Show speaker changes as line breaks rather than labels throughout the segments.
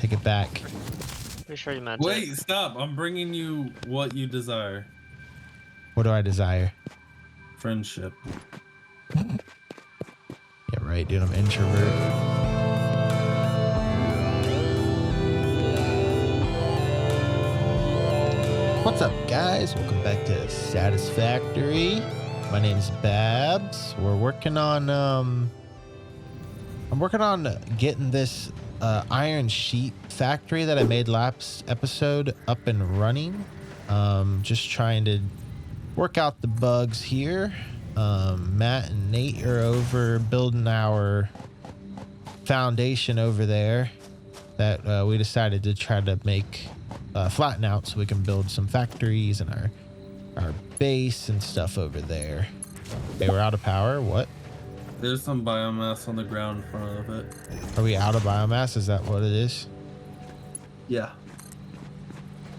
take it back.
Pretty sure you meant
Wait,
it.
stop. I'm bringing you what you desire.
What do I desire?
Friendship.
Yeah, right, dude. I'm introvert. What's up, guys? Welcome back to Satisfactory. My name's BABz. We're working on I'm working on getting this iron sheet factory that I made last episode up and running. Just trying to work out the bugs here. Matt and Nate are over building our foundation over there that we decided to try to make flatten out so we can build some factories and our base and stuff over there. Okay, we're out of power. What?
There's some biomass on the ground in front of it.
Are we out of biomass? Is that what it is?
Yeah.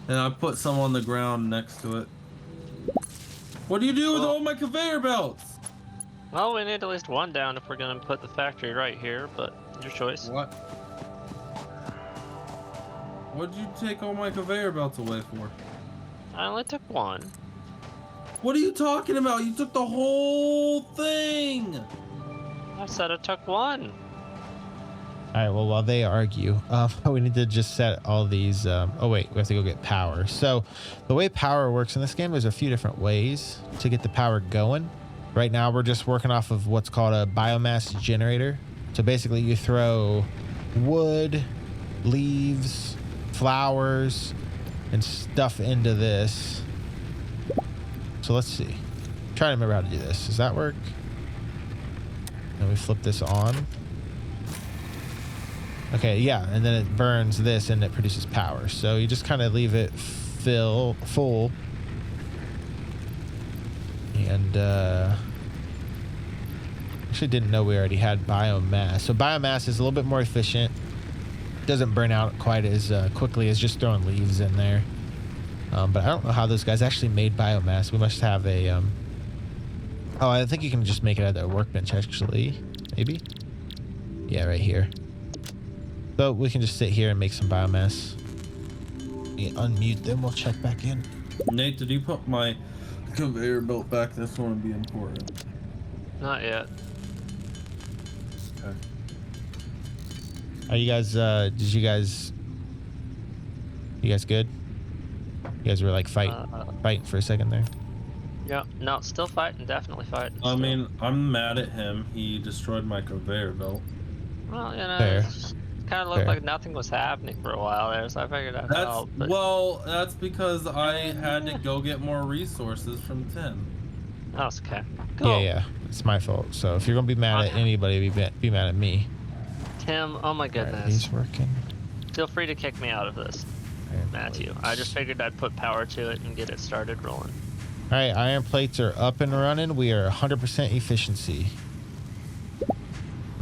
And I put some on the ground next to it. What do you do with all my conveyor belts?
Well, we need at least one down if we're gonna put the factory right here, but your choice.
What? What'd you take all my conveyor belts away for?
I only took one.
What are you talking about? You took the whole thing!
I said I took one.
All right, well, while they argue, we need to just set all these. Oh, wait, we have to go get power. So the way power works in this game, there's a few different ways to get the power going. Right now, we're just working off of what's called a biomass generator. So basically, you throw wood, leaves, flowers, and stuff into this. So let's see. Try to remember how to do this. Does that work? And we flip this on. Okay, yeah, and then it burns this and it produces power. So you just kind of leave it full. And actually didn't know we already had biomass. So biomass is a little bit more efficient. Doesn't burn out quite as quickly as just throwing leaves in there. But I don't know how those guys actually made biomass. We must have a oh, I think you can just make it at a workbench actually. Maybe. Yeah, right here. So we can just sit here and make some biomass. Unmute them. We'll check back in.
Nate, did you put my conveyor belt back? That's going to be important.
Not yet.
Okay.
Are you guys? You guys good? You guys were like fighting for a second there.
Yeah, no, still fighting, definitely fighting.
I mean, I'm mad at him. He destroyed my conveyor belt.
Well, you know,
Fair.
it kind of looked like nothing was happening for a while there, so I figured I'd help. But...
Well, that's because I had to go get more resources from Tim.
Oh, it's okay. Cool.
Yeah, it's my fault. So if you're gonna be mad at anybody, be mad at me.
Tim, oh my goodness.
Right, he's working.
Feel free to kick me out of this, Matthew. I just figured I'd put power to it and get it started rolling.
All right, iron plates are up and running. We are 100% efficiency.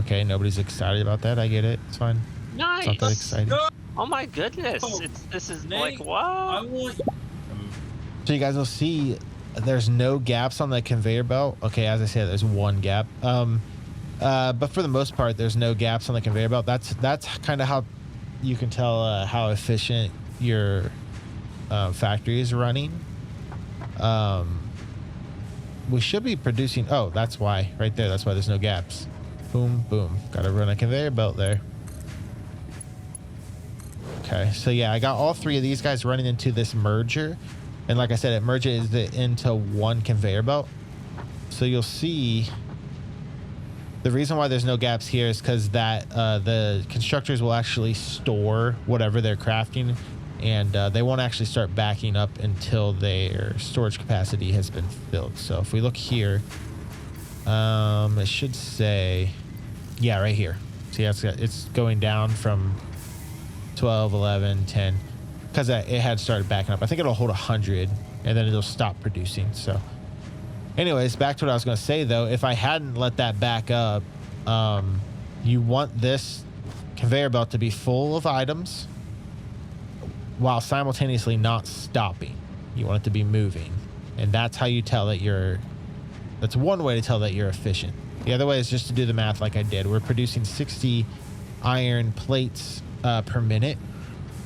Okay, nobody's excited about that. I get it. It's fine.
Nice.
It's not that exciting.
Oh my goodness! This is
Nate,
like wow.
I want.
So you guys will see there's no gaps on the conveyor belt. Okay, as I said, there's one gap. But for the most part, there's no gaps on the conveyor belt. That's kind of how you can tell how efficient your factory is running. We should be producing. Oh, that's why. Right there. That's why there's no gaps. Boom, boom. Got to run a conveyor belt there. Okay, so yeah, I got all three of these guys running into this merger. And like I said, it merges it into one conveyor belt. So you'll see the reason why there's no gaps here is because that the constructors will actually store whatever they're crafting, and they won't actually start backing up until their storage capacity has been filled. So if we look here, it should say, yeah, right here. See, it's going down from 12, 11, 10, because it had started backing up. I think it'll hold 100, and then it'll stop producing. So anyways, back to what I was going to say, though. If I hadn't let that back up, you want this conveyor belt to be full of items while simultaneously not stopping. You want it to be moving. And that's how you tell that that's one way to tell that you're efficient. The other way is just to do the math like I did. We're producing 60 iron plates per minute.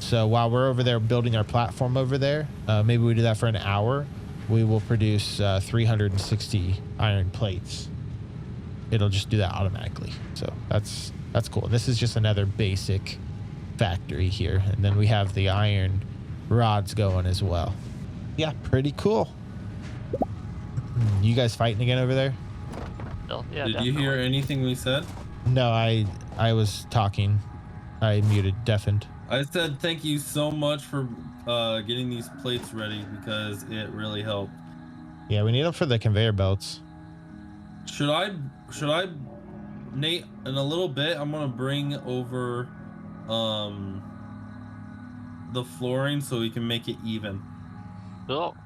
So while we're over there building our platform over there, maybe we do that for an hour. We will produce 360 iron plates. It'll just do that automatically. So that's cool. This is just another basic factory here. And then we have the iron rods going as well. Yeah, pretty cool. You guys fighting again over there?
Yeah,
Did you hear anything we said?
No, I was talking. I muted, deafened.
I said thank you so much for getting these plates ready because it really helped.
Yeah, we need them for the conveyor belts.
Should I, Nate, in a little bit, I'm gonna bring over the flooring so we can make it even.
Cool.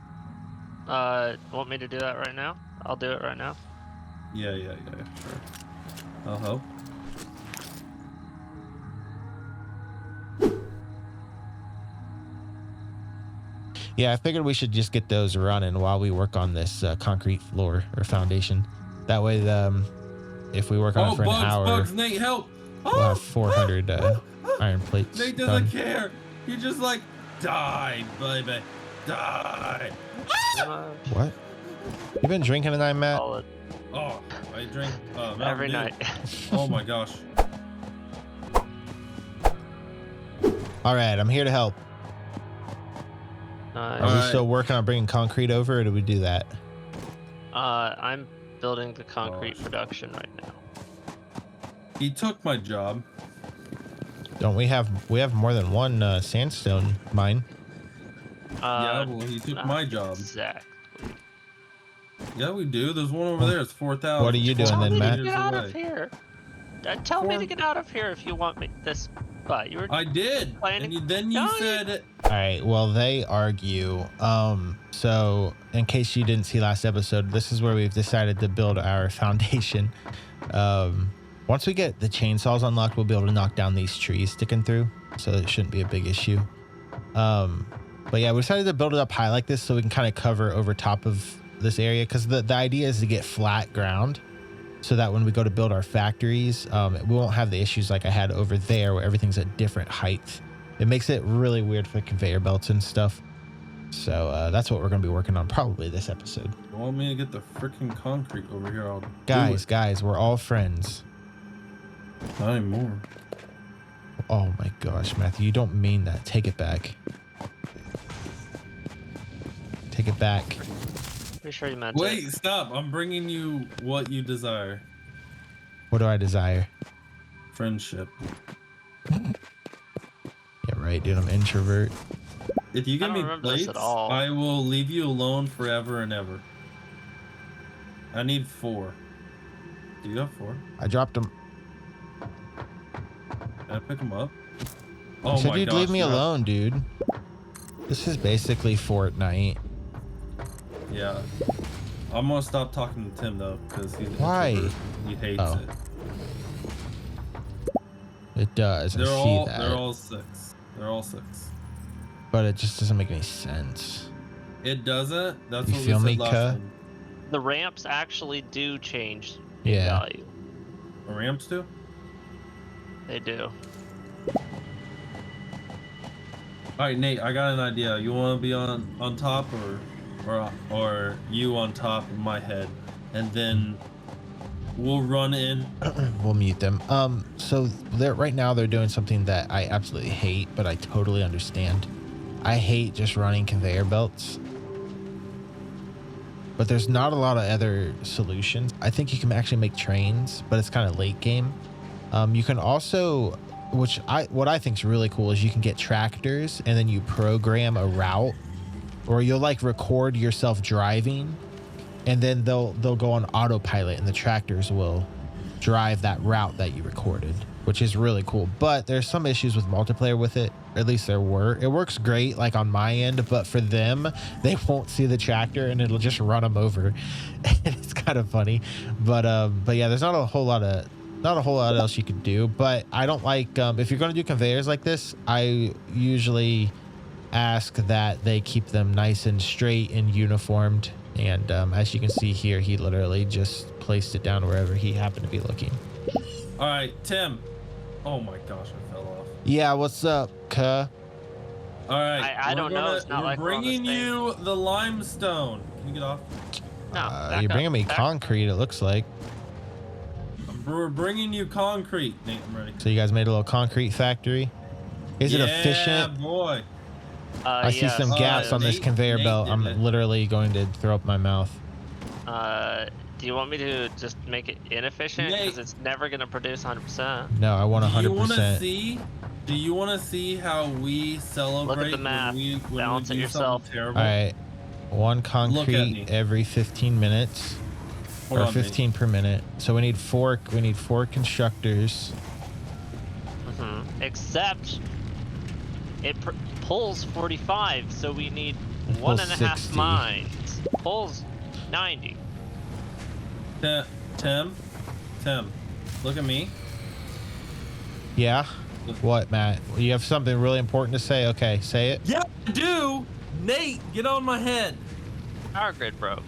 Want me to do that right now? I'll do it right now.
Yeah, sure. I'll help.
Yeah, I figured we should just get those running while we work on this concrete floor or foundation. That way, if we work on it for an hour,
bugs, Nate, help!
We'll have 400 iron plates.
Nate doesn't care. He just like, die, baby, die.
What? You been drinking tonight, Matt?
Solid.
Oh, I drink
Every
Mountain
night.
Dew. Oh my gosh.
All right, I'm here to help.
Nice.
Are we still working on bringing concrete over, or do we do that?
I'm building the concrete production right now.
He took my job.
Don't we have more than one sandstone mine?
Yeah, well, he took my job.
Exactly.
Yeah, we do. There's one over there. It's 4,000.
What are you doing
Tell
then,
me
Matt?
to get out of here. Tell me to get out of here if you want me this. But you were.
I did.
Planning-
And then you said.
All right, well, they argue. So in case you didn't see last episode, this is where we've decided to build our foundation. Once we get the chainsaws unlocked, we'll be able to knock down these trees sticking through, so it shouldn't be a big issue. But yeah, we decided to build it up high like this so we can kind of cover over top of this area, because the idea is to get flat ground so that when we go to build our factories, we won't have the issues like I had over there where everything's at different heights. It makes it really weird for conveyor belts and stuff. So that's what we're going to be working on probably this episode.
You want me to get the freaking concrete over here? I'll
Guys, we're all friends.
Not anymore.
Oh my gosh, Matthew, you don't mean that. Take it back. Take it back.
Pretty sure you meant
Wait,
it.
stop. I'm bringing you what you desire.
What do I desire?
Friendship.
Yeah, right, dude. I'm an introvert.
If you give
I
me
don't remember this
plates,
at all.
I will leave you alone forever and ever. I need 4. Do you have 4?
I dropped them.
Can I pick them up?
I said you'd leave me
no.
alone, dude. This is basically Fortnite.
Yeah. I'm gonna stop talking to Tim though, because he's an
Why?
introvert. He hates
Oh.
it.
It does. I see that.
They're all 6. They're all 6.
But it just doesn't make any sense.
It doesn't. That's
You
what
feel
we
me,
said last
cuh?
time.
The ramps actually do change
Yeah.
value.
The ramps do?
They do.
All right, Nate. I got an idea. You want to be on top or you on top of my head, and then we'll run in.
We'll mute them. So right now they're doing something that I absolutely hate, but I totally understand. I hate just running conveyor belts. But there's not a lot of other solutions. I think you can actually make trains, but it's kind of late game. You can also, what I think is really cool is you can get tractors and then you program a route, or you'll like record yourself driving, and then they'll go on autopilot and the tractors will drive that route that you recorded, which is really cool. But there's some issues with multiplayer with it. At least there were. It works great like on my end, but for them, they won't see the tractor and it'll just run them over. And it's kind of funny. But yeah, there's not a whole lot else you could do. But I don't like if you're going to do conveyors like this, I usually ask that they keep them nice and straight and uniformed. And as you can see here, he literally just placed it down wherever he happened to be looking.
All right, Tim. Oh my gosh, I fell off.
Yeah, what's up, cuh?
All right.
I don't know. It's not
we're
like we're on this
bringing
thing.
you the limestone. Can you get off?
No, back
You're
up,
bringing me
back-
concrete, it looks like.
We're bringing you concrete. Nate, I'm ready.
So you guys made a little concrete factory. Is it
Yeah,
efficient?
boy.
I see
yes,
some gaps on this
Nate-
conveyor
Nate
belt.
did
I'm
it.
literally going to throw up my mouth.
Do you want me to just make it inefficient? Because
Nate.
it's never gonna produce 100%.
No, I want
Do you want to
100%.
see? Do you want to see how we celebrate
math.
when
Balance
we
it
do
yourself.
something terrible?
All right. One
me.
concrete every 15 minutes.
Hold
or
on, Nate.
15 per minute. So we need four constructors.
Except it pulls 45, so we need
It
one
pulls
and a half
60.
mines. Pulls 90.
Tim, look at me.
Yeah. What, Matt? You have something really important to say? Okay, say it.
Yeah, I do. Nate, get on my head.
Power grid broke.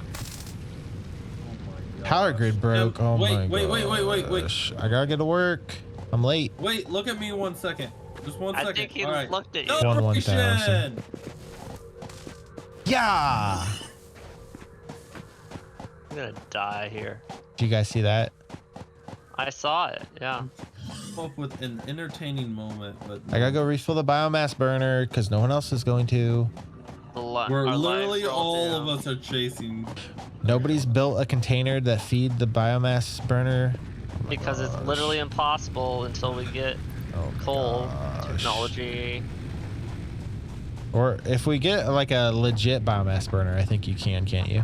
Power grid broke.
Tim,
Oh
wait,
my
wait.
gosh. I gotta get to work. I'm late.
Wait, look at me 1 second. Just 1 second.
I think he
All right.
looked at you.
One 1,000.
Celebration!
Yeah.
I'm gonna die here.
Did you guys see that?
I saw it, yeah.
Come up with an entertaining moment, but
I gotta go refill the biomass burner because no one else is going to.
we're
Our
literally
lives are
all
down.
of us are chasing.
Nobody's built a container that feed the biomass burner.
Because it's
Gosh.
literally impossible until we get
Oh my
coal
gosh.
technology.
Or if we get like a legit biomass burner, I think you can, can't you?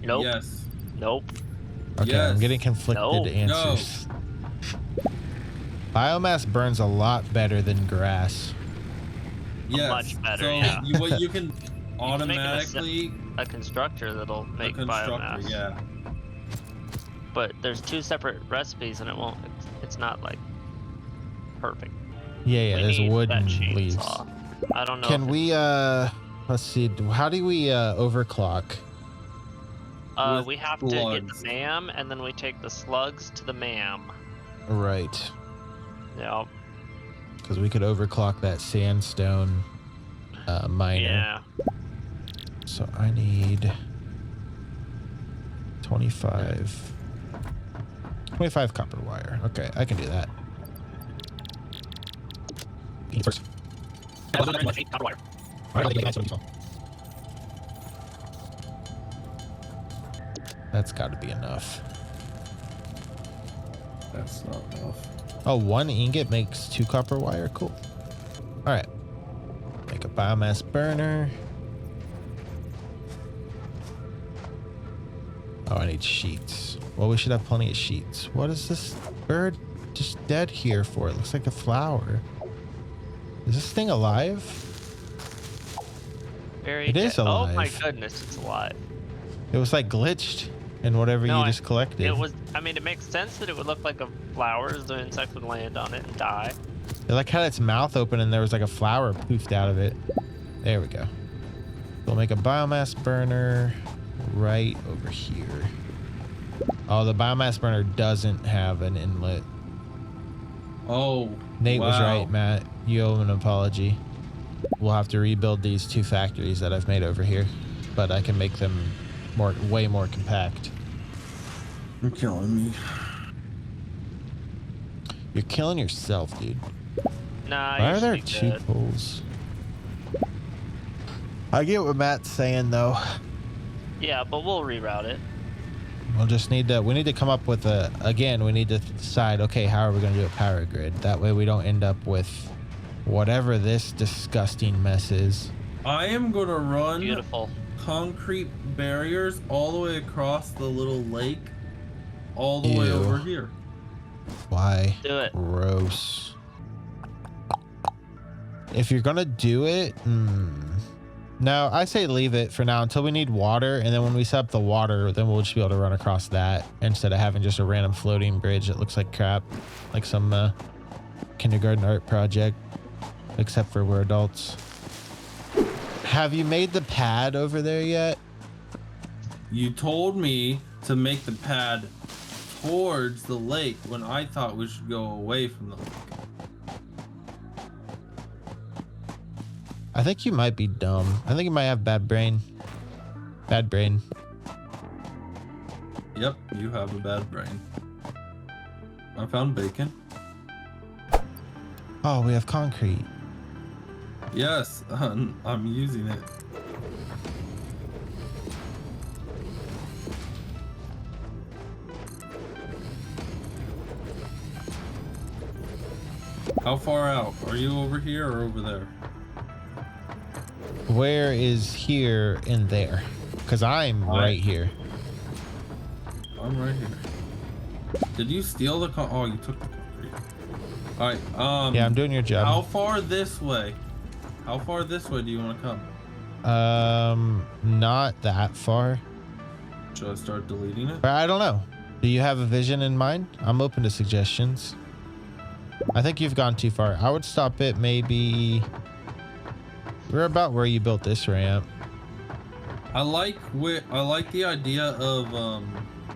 Nope.
Yes.
Nope.
Okay,
Yes.
I'm getting conflicted
No.
answers. Biomass burns a lot better than grass.
Yes.
Much better,
So
yeah.
what you can
make it a
automatically
A constructor that'll
a
make
constructor,
biomass.
yeah.
But there's two separate recipes and it won't. It's not like perfect.
Yeah,
We
there's
need
wooden
that chainsaw.
leaves.
I don't know.
Can
if
we let's see, how do we overclock?
with
we have to get
slugs?
the MAM and then we take the slugs to the MAM.
Right,
Yeah.
because we could overclock that sandstone miner.
Yeah.
So I need 25 copper wire. Okay, I can do that. First. That's got to be enough.
That's not enough.
Oh, one ingot makes 2 copper wire. Cool. All right. Make a biomass burner. Oh, I need sheets. Well, we should have plenty of sheets. What is this bird just dead here for? It looks like a flower. Is this thing alive?
Very
It is
good. Oh my
alive.
goodness, it's alive.
It was like glitched in whatever
No,
you just collected.
It was. I mean, it makes sense that it would look like a flower. The insect would land on it and die.
It like had its mouth open and there was like a flower poofed out of it. There we go. We'll make a biomass burner right over here. Oh, the biomass burner doesn't have an inlet.
Oh,
Nate was
wow.
right, Matt. You owe him an apology. We'll have to rebuild these 2 factories that I've made over here, but I can make them way more compact.
You're killing me.
You're killing yourself, dude.
Nah,
Why
you
are there
should be
2
good.
poles? I get what Matt's saying though.
Yeah, but we'll reroute it.
We need to come up with we need to decide, okay, how are we going to do a power grid? That way we don't end up with whatever this disgusting mess is.
I am gonna run
Beautiful.
concrete barriers all the way across the little lake, all the way
Ew.
over here.
Why?
Do it.
Gross. If you're going to do it, no, I say leave it for now until we need water. And then when we set up the water, then we'll just be able to run across that instead of having just a random floating bridge that looks like crap, like some kindergarten art project, except for we're adults. Have you made the pad over there yet?
You told me to make the pad towards the lake when I thought we should go away from the lake.
I think you might be dumb. I think you might have bad brain. Bad brain.
Yep, you have a bad brain. I found bacon.
Oh, we have concrete.
Yes, I'm using it. How far out? Are you over here or over there?
Where is here and there? Because I'm right here.
I'm right here. Did you steal the oh, you took the concrete. All right.
Yeah, I'm doing your job.
How far this way? How far this way do you want to come?
Not that far.
Should I start deleting it?
But I don't know. Do you have a vision in mind? I'm open to suggestions. I think you've gone too far. I would stop it maybe. We're about where you built this ramp.
I like the idea of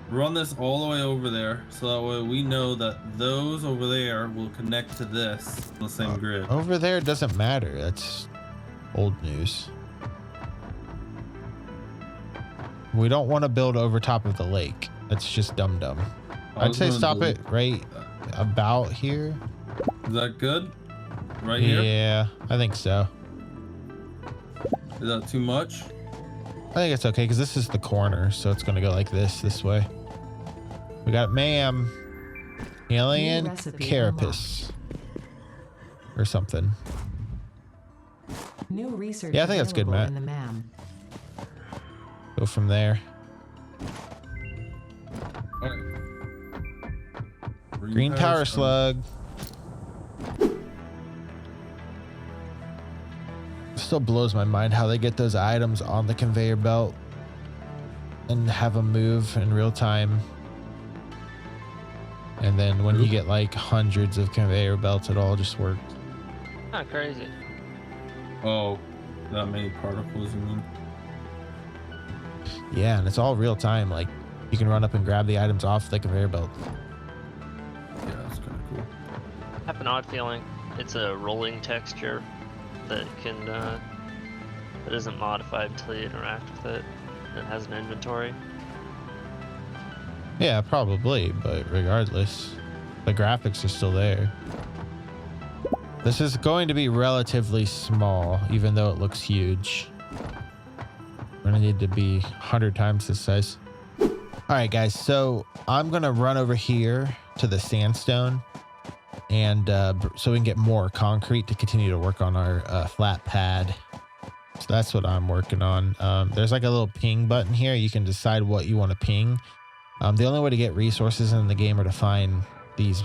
run this all the way over there, so that way we know that those over there will connect to this on the same grid.
Over there doesn't matter. That's old news. We don't want to build over top of the lake. That's just dumb. I'd say stop it right about here.
Is that good? Right here?
Yeah, I think so.
Is that too much?
I think it's okay because this is the corner, so it's going to go like this way. We got ma'am, alien carapace or something.
New research.
Yeah, I think that's good, Matt.
In the MAM.
Go from there.
All right.
Green power slug. Still blows my mind how they get those items on the conveyor belt and have them move in real time. And then when you get like hundreds of conveyor belts, it all just works.
Not crazy.
Oh, that many particles, you mean?
Yeah, and it's all real time. Like you can run up and grab the items off the conveyor belt.
Yeah, that's kind of cool.
I have an odd feeling it's a rolling texture that can that isn't modified until you interact with it. It has an inventory.
Yeah, probably, but regardless, the graphics are still there. This is going to be relatively small, even though it looks huge. We're gonna need to be 100 times this size. All right, guys, so I'm gonna run over here to the sandstone and so we can get more concrete to continue to work on our flat pad. So that's what I'm working on. There's like a little ping button here. You can decide what you want to ping. The only way to get resources in the game are to find these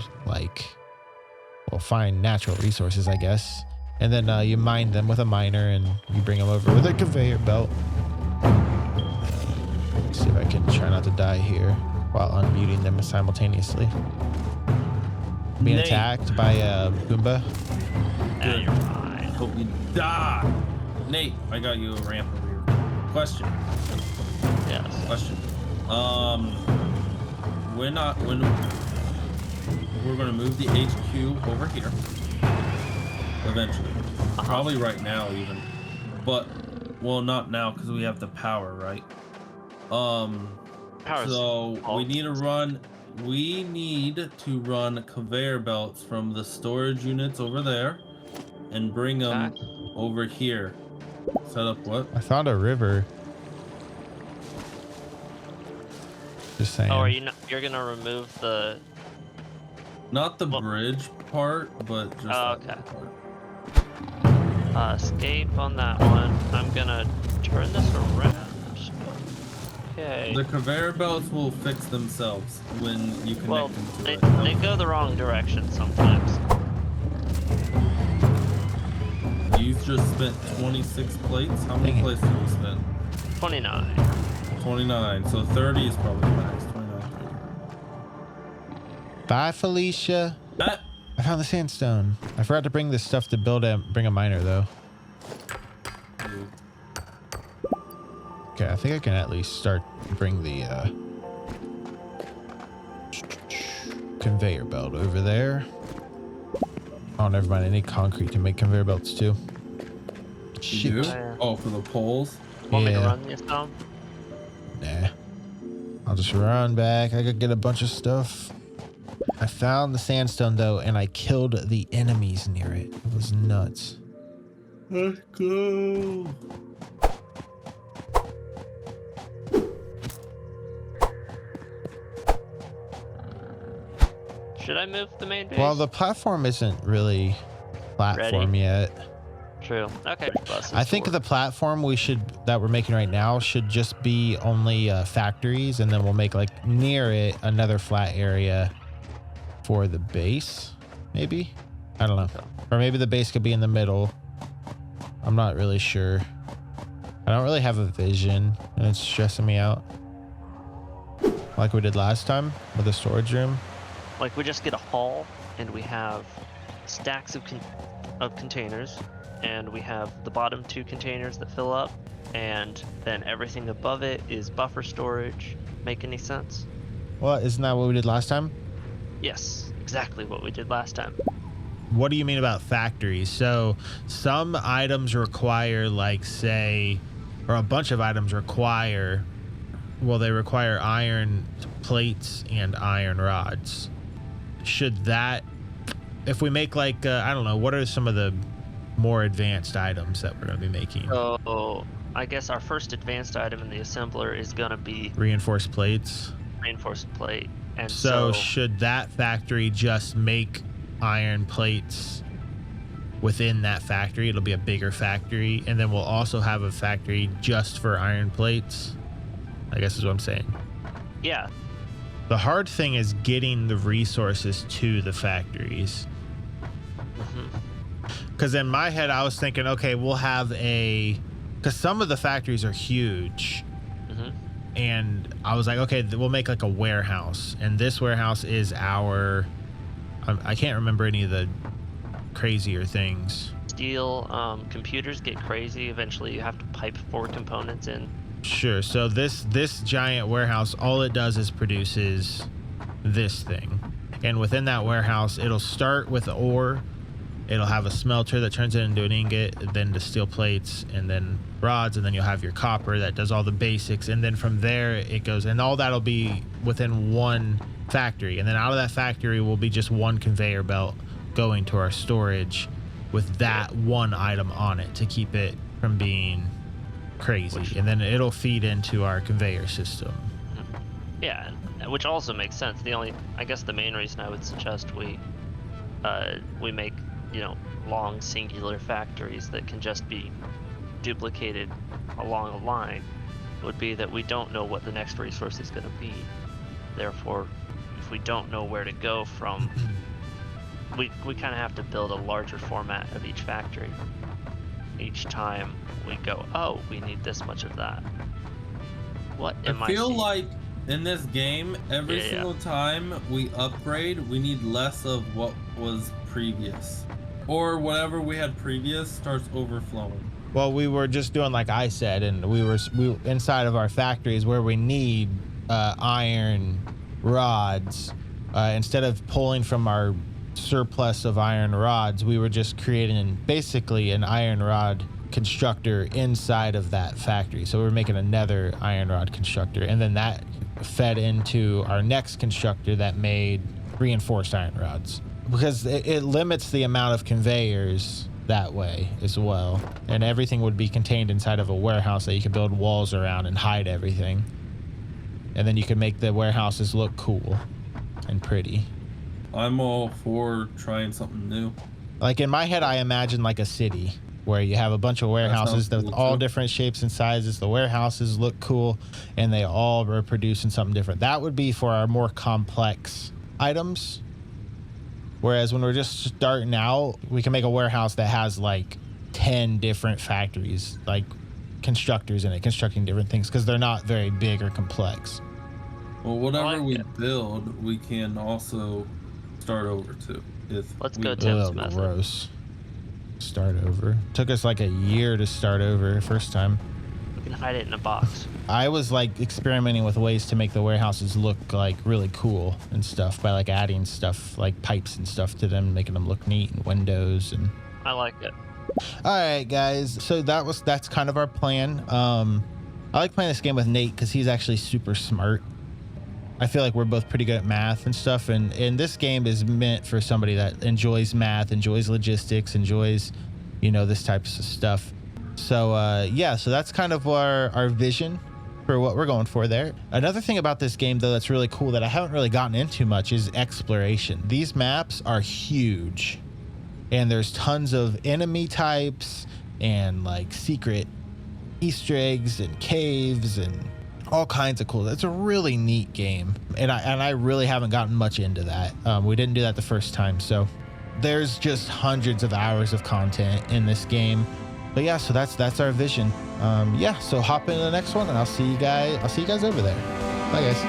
find natural resources, I guess. And then you mine them with a miner and you bring them over with a conveyor belt. Let's see if I can try not to die here while unmuting them simultaneously. Being attacked by a Goomba.
Yeah, you're fine.
Hope you die. Nate, I got you a ramp over here. Question.
Yes.
Question. When we're gonna move the HQ over here eventually. Probably right now even. But well, not now because we have the power, right? So we need to run conveyor belts from the storage units over there and bring them over here. Set up what?
I found a river. Just saying.
Oh, you're gonna remove the...
Not the bridge part, but just that
okay.
part.
Escape on that one. I'm gonna turn this around. Okay.
The conveyor belts will fix themselves when you connect them to it.
They go the wrong direction sometimes.
You just spent 26 plates? How many plates did you spend?
29.
29. So 30 is probably max. 29, 30.
Bye, Felicia.
That
I found the sandstone. I forgot to bring this stuff to bring a miner though. Okay, I think I can at least start bring the conveyor belt over there. Oh, never mind. I need concrete to make conveyor belts too.
You do?
Yeah.
Oh, for the poles?
Want me to
Yeah.
run this down?
Nah. I'll just run back. I could get a bunch of stuff. I found the sandstone though, and I killed the enemies near it. It was nuts.
Let's go.
Should I move the main base?
Well, the platform isn't really platform yet.
True. Okay.
I think the platform that we're making right now should just be only factories, and then we'll make like near it another flat area for the base, maybe. I don't know. Or maybe the base could be in the middle. I'm not really sure. I don't really have a vision, and it's stressing me out. Like we did last time with the storage room.
Like we just get a hall, and we have stacks of containers, and we have the bottom 2 containers that fill up, and then everything above it is buffer storage. Make any sense?
Well, isn't that what we did last time?
Yes, exactly what we did last time.
What do you mean about factories? So some items require, like, say, or a bunch of items require, well, they require iron plates and iron rods. Should that, if we make like, I don't know, what are some of the more advanced items that we're going to be making?
So I guess our first advanced item in the assembler is going to be
Reinforced plates.
reinforced plate. And
So
so
should that factory just make iron plates within that factory? It'll be a bigger factory, and then we'll also have a factory just for iron plates, I guess is what I'm saying.
yeah,
The hard thing is getting the resources to the factories. Because in my head, I was thinking, okay, we'll have because some of the factories are huge. And I was like, okay, we'll make like a warehouse. And this warehouse is I can't remember any of the crazier things.
steel computers get crazy. Eventually you have to pipe 4 components in.
Sure. So this giant warehouse, all it does is produces this thing. And within that warehouse, it'll start with ore. It'll have a smelter that turns it into an ingot, then to steel plates, and then rods, and then you'll have your copper that does all the basics. And then from there it goes, and all that'll be within one factory. And then out of that factory will be just one conveyor belt going to our storage with that one item on it to keep it from being crazy. And then it'll feed into our conveyor system.
Yeah, which also makes sense. I guess the main reason I would suggest we make, long singular factories that can just be duplicated along a line would be that we don't know what the next resource is going to be. Therefore, if we don't know where to go from, we kind of have to build a larger format of each factory. Each time we go, oh, we need this much of that. What am I
feel
seeing?
like in this game, every single time we upgrade, we need less of what was previous. Or whatever we had previous starts overflowing.
Well, we were just doing like I said, and we were inside of our factories where we need iron rods. Instead of pulling from our surplus of iron rods, we were just creating basically an iron rod constructor inside of that factory. So we were making another iron rod constructor, and then that fed into our next constructor that made reinforced iron rods, because it limits the amount of conveyors that way as well, and everything would be contained inside of a warehouse that you could build walls around and hide everything, and then you could make the warehouses look cool and pretty.
I'm all for trying something new.
Like in my head, I imagine like a city where you have a bunch of warehouses with all different shapes and sizes. The warehouses look cool, and they all are producing something different. That would be for our more complex items. Whereas when we're just starting out, we can make a warehouse that has like 10 different factories, like constructors in it, constructing different things, because they're not very big or complex.
Well, whatever we build, we can also start over too.
Let's go Tim's method.
Gross. Start over. Took us like a year to start over first time.
We can hide it in a box.
I was like experimenting with ways to make the warehouses look like really cool and stuff by like adding stuff like pipes and stuff to them, making them look neat, and windows. And
I like it.
All right, guys. So that's kind of our plan. I like playing this game with Nate because he's actually super smart. I feel like we're both pretty good at math and stuff. And this game is meant for somebody that enjoys math, enjoys logistics, enjoys, you know, this type of stuff. So yeah, so that's kind of our vision for what we're going for there. Another thing about this game, though, that's really cool that I haven't really gotten into much is exploration. These maps are huge, and there's tons of enemy types and like secret Easter eggs and caves and all kinds of cool. It's a really neat game, and I really haven't gotten much into that. We didn't do that the first time, so there's just hundreds of hours of content in this game. But yeah, so that's our vision. Yeah, so hop into the next one, and I'll see you guys over there. Bye, guys.